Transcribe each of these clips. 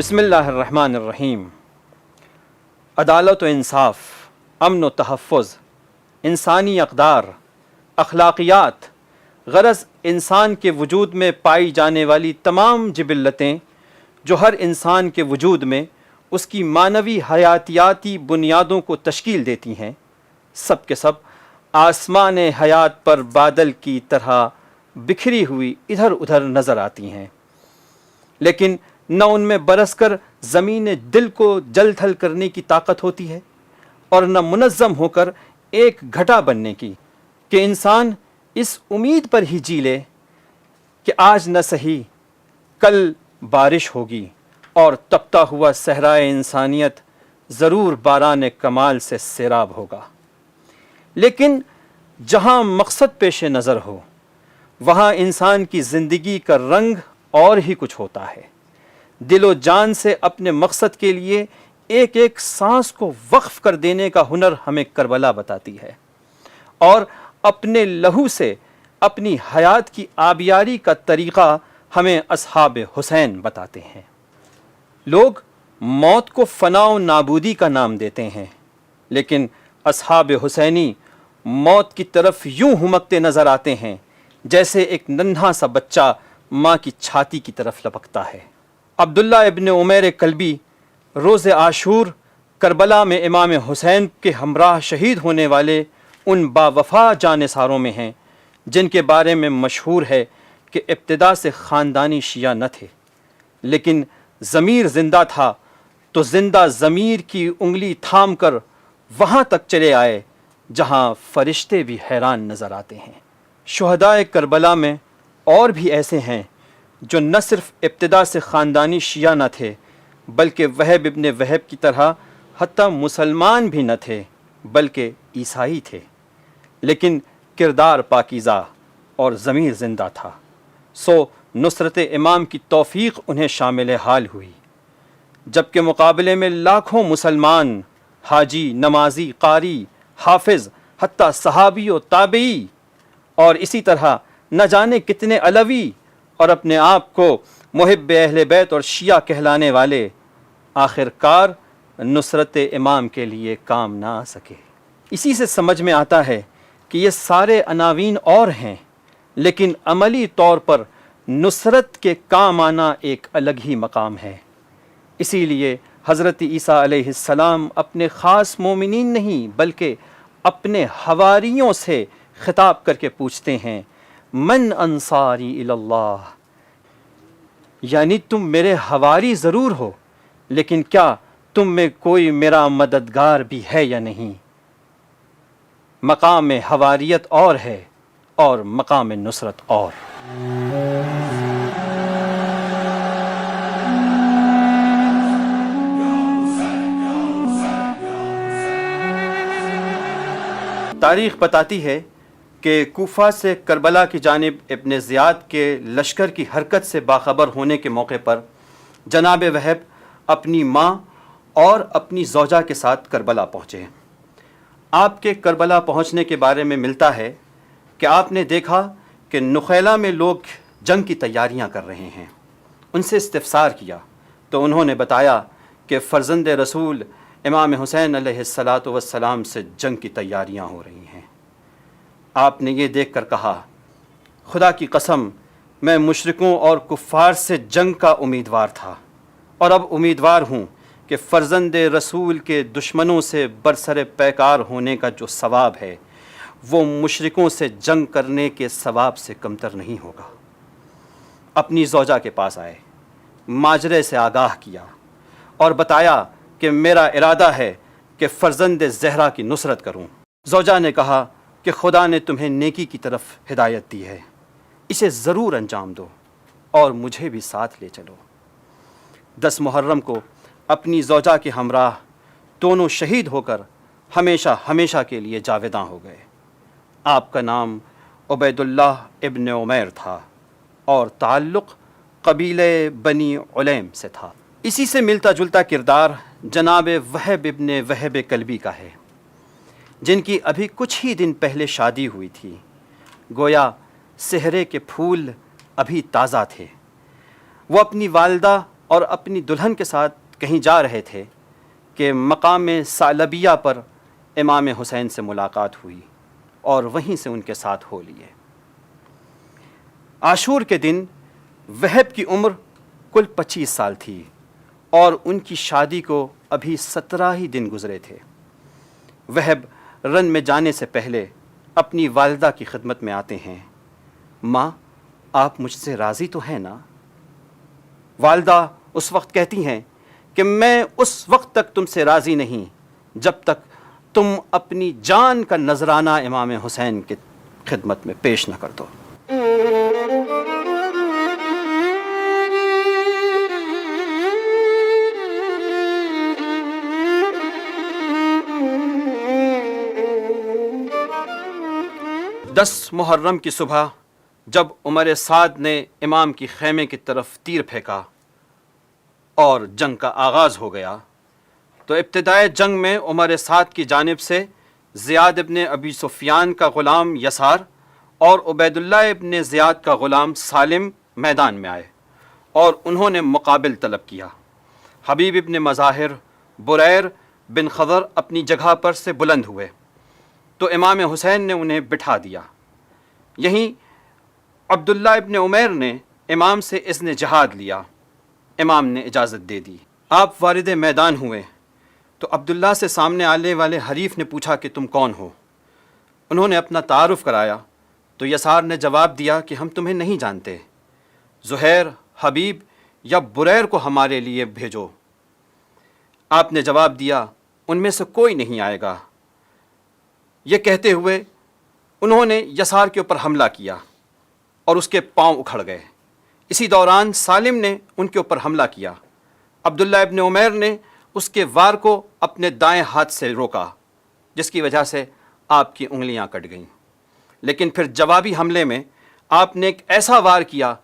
بسم اللہ الرحمن الرحیم۔ عدالت و انصاف، امن و تحفظ، انسانی اقدار، اخلاقیات، غرض انسان کے وجود میں پائی جانے والی تمام جبلتیں جو ہر انسان کے وجود میں اس کی معنوی حیاتیاتی بنیادوں کو تشکیل دیتی ہیں، سب کے سب آسمان حیات پر بادل کی طرح بکھری ہوئی ادھر ادھر نظر آتی ہیں، لیکن نہ ان میں برس کر زمین دل کو جل تھل کرنے کی طاقت ہوتی ہے اور نہ منظم ہو کر ایک گھٹا بننے کی کہ انسان اس امید پر ہی جی لے کہ آج نہ سہی کل بارش ہوگی اور تپتا ہوا صحرائے انسانیت ضرور باران کمال سے سیراب ہوگا۔ لیکن جہاں مقصد پیش نظر ہو وہاں انسان کی زندگی کا رنگ اور ہی کچھ ہوتا ہے۔ دل و جان سے اپنے مقصد کے لیے ایک ایک سانس کو وقف کر دینے کا ہنر ہمیں کربلا بتاتی ہے، اور اپنے لہو سے اپنی حیات کی آبیاری کا طریقہ ہمیں اصحاب حسین بتاتے ہیں۔ لوگ موت کو فنا و نابودی کا نام دیتے ہیں، لیکن اصحاب حسینی موت کی طرف یوں ہمکتے نظر آتے ہیں جیسے ایک ننھا سا بچہ ماں کی چھاتی کی طرف لپکتا ہے۔ عبداللہ ابن عمیر کلبی روز عاشور کربلا میں امام حسین کے ہمراہ شہید ہونے والے ان باوفا جانثاروں میں ہیں جن کے بارے میں مشہور ہے کہ ابتدا سے خاندانی شیعہ نہ تھے، لیکن ضمیر زندہ تھا تو زندہ ضمیر کی انگلی تھام کر وہاں تک چلے آئے جہاں فرشتے بھی حیران نظر آتے ہیں۔ شہدائے کربلا میں اور بھی ایسے ہیں جو نہ صرف ابتدا سے خاندانی شیعہ نہ تھے بلکہ وہب ابن وہب کی طرح حتیٰ مسلمان بھی نہ تھے بلکہ عیسائی تھے، لیکن کردار پاکیزہ اور ضمیر زندہ تھا، سو نصرت امام کی توفیق انہیں شامل حال ہوئی، جبکہ مقابلے میں لاکھوں مسلمان حاجی، نمازی، قاری، حافظ، حتیٰ صحابی و تابعی اور اسی طرح نہ جانے کتنے علوی اور اپنے آپ کو محب اہل بیت اور شیعہ کہلانے والے آخرکار نصرت امام کے لیے کام نہ آ سکے۔ اسی سے سمجھ میں آتا ہے کہ یہ سارے عناوین اور ہیں، لیکن عملی طور پر نصرت کے کام آنا ایک الگ ہی مقام ہے۔ اسی لیے حضرت عیسیٰ علیہ السلام اپنے خاص مومنین نہیں بلکہ اپنے حواریوں سے خطاب کر کے پوچھتے ہیں، من انصاری الی اللہ، یعنی تم میرے حواری ضرور ہو لیکن کیا تم میں کوئی میرا مددگار بھی ہے یا نہیں؟ مقام حواریت اور ہے اور مقام نصرت اور۔ تاریخ بتاتی ہے کہ کوفہ سے کربلا کی جانب ابن زیاد کے لشکر کی حرکت سے باخبر ہونے کے موقع پر جناب وہب اپنی ماں اور اپنی زوجہ کے ساتھ کربلا پہنچے۔ آپ کے کربلا پہنچنے کے بارے میں ملتا ہے کہ آپ نے دیکھا کہ نخیلا میں لوگ جنگ کی تیاریاں کر رہے ہیں۔ ان سے استفسار کیا تو انہوں نے بتایا کہ فرزند رسول امام حسین علیہ السلام سے جنگ کی تیاریاں ہو رہی ہیں۔ آپ نے یہ دیکھ کر کہا، خدا کی قسم میں مشرکوں اور کفار سے جنگ کا امیدوار تھا اور اب امیدوار ہوں کہ فرزند رسول کے دشمنوں سے برسر پیکار ہونے کا جو ثواب ہے وہ مشرکوں سے جنگ کرنے کے ثواب سے کمتر نہیں ہوگا۔ اپنی زوجہ کے پاس آئے، ماجرے سے آگاہ کیا اور بتایا کہ میرا ارادہ ہے کہ فرزند زہرا کی نصرت کروں۔ زوجہ نے کہا کہ خدا نے تمہیں نیکی کی طرف ہدایت دی ہے، اسے ضرور انجام دو اور مجھے بھی ساتھ لے چلو۔ 10 محرم کو اپنی زوجہ کے ہمراہ دونوں شہید ہو کر ہمیشہ ہمیشہ کے لیے جاویداں ہو گئے۔ آپ کا نام عبید اللہ ابن عمیر تھا اور تعلق قبیلہ بنی علیم سے تھا۔ اسی سے ملتا جلتا کردار جناب وہب ابن وہب کلبی کا ہے، جن کی ابھی کچھ ہی دن پہلے شادی ہوئی تھی، گویا صحرے کے پھول ابھی تازہ تھے۔ وہ اپنی والدہ اور اپنی دلہن کے ساتھ کہیں جا رہے تھے کہ مقام ثعلبیہ پر امام حسین سے ملاقات ہوئی اور وہیں سے ان کے ساتھ ہو لیے۔ عاشور کے دن وہب کی عمر کل 25 سال تھی اور ان کی شادی کو ابھی 17 ہی دن گزرے تھے۔ وہب رن میں جانے سے پہلے اپنی والدہ کی خدمت میں آتے ہیں۔ ماں، آپ مجھ سے راضی تو ہیں نا؟ والدہ اس وقت کہتی ہیں کہ میں اس وقت تک تم سے راضی نہیں جب تک تم اپنی جان کا نذرانہ امام حسین کی خدمت میں پیش نہ کر دو۔ محرم کی صبح جب عمر سعد نے امام کی خیمے کی طرف تیر پھینکا اور جنگ کا آغاز ہو گیا تو ابتدائے جنگ میں عمر سعد کی جانب سے زیاد ابن ابی سفیان کا غلام یسار اور عبید اللہ ابن زیاد کا غلام سالم میدان میں آئے اور انہوں نے مقابل طلب کیا۔ حبیب ابن مظاہر، بریر بن خضر اپنی جگہ پر سے بلند ہوئے تو امام حسین نے انہیں بٹھا دیا۔ یہیں عبداللہ ابن عمیر نے امام سے اذن جہاد لیا۔ امام نے اجازت دے دی۔ آپ وارد میدان ہوئے تو عبداللہ سے سامنے آنے والے حریف نے پوچھا کہ تم کون ہو؟ انہوں نے اپنا تعارف کرایا تو یسار نے جواب دیا کہ ہم تمہیں نہیں جانتے، زہیر، حبیب یا بریر کو ہمارے لیے بھیجو۔ آپ نے جواب دیا ان میں سے کوئی نہیں آئے گا۔ یہ کہتے ہوئے انہوں نے یسار کے اوپر حملہ کیا اور اس کے پاؤں اکھڑ گئے۔ اسی دوران سالم نے ان کے اوپر حملہ کیا۔ عبداللہ ابن عمیر نے اس کے وار کو اپنے دائیں ہاتھ سے روکا جس کی وجہ سے آپ کی انگلیاں کٹ گئیں، لیکن پھر جوابی حملے میں آپ نے ایک ایسا وار کیا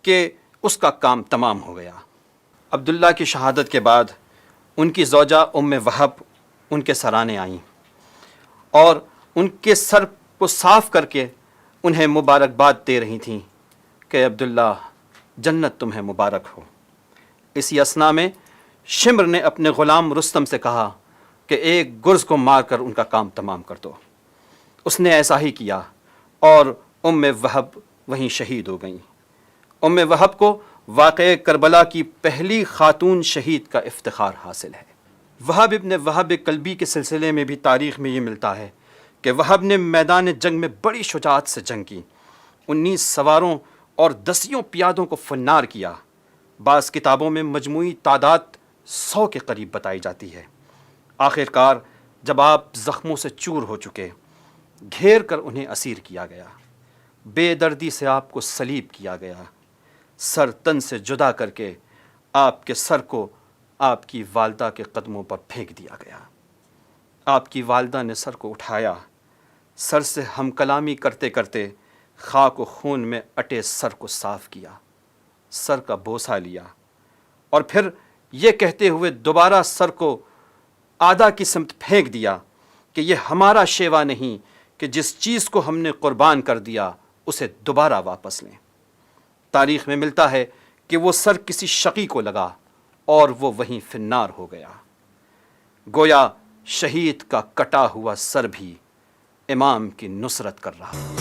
کہ اس کا کام تمام ہو گیا۔ عبداللہ کی شہادت کے بعد ان کی زوجہ ام وہب ان کے سرانے آئیں اور ان کے سر کو صاف کر کے انہیں مبارکباد دے رہی تھیں کہ عبداللہ جنت تمہیں مبارک ہو۔ اسی اثنا میں شمر نے اپنے غلام رستم سے کہا کہ ایک گرز کو مار کر ان کا کام تمام کر دو۔ اس نے ایسا ہی کیا اور ام وہب وہیں شہید ہو گئیں۔ ام وہب کو واقعہ کربلا کی پہلی خاتون شہید کا افتخار حاصل ہے۔ وہب ابن وہب کلبی کے سلسلے میں بھی تاریخ میں یہ ملتا ہے کہ وہب نے میدان جنگ میں بڑی شجاعت سے جنگ کی، 19 سواروں اور 10 پیادوں کو فنار کیا۔ بعض کتابوں میں مجموعی تعداد 100 کے قریب بتائی جاتی ہے۔ آخر کار جب آپ زخموں سے چور ہو چکے، گھیر کر انہیں اسیر کیا گیا، بے دردی سے آپ کو صلیب کیا گیا، سر تن سے جدا کر کے آپ کے سر کو آپ کی والدہ کے قدموں پر پھینک دیا گیا۔ آپ کی والدہ نے سر کو اٹھایا، سر سے ہم کلامی کرتے کرتے خاک و خون میں اٹے سر کو صاف کیا، سر کا بوسہ لیا اور پھر یہ کہتے ہوئے دوبارہ سر کو آدھا کی سمت پھینک دیا کہ یہ ہمارا شیوا نہیں کہ جس چیز کو ہم نے قربان کر دیا اسے دوبارہ واپس لیں۔ تاریخ میں ملتا ہے کہ وہ سر کسی شقی کو لگا اور وہ وہیں فنار ہو گیا۔ گویا شہید کا کٹا ہوا سر بھی امام کی نصرت کر رہا۔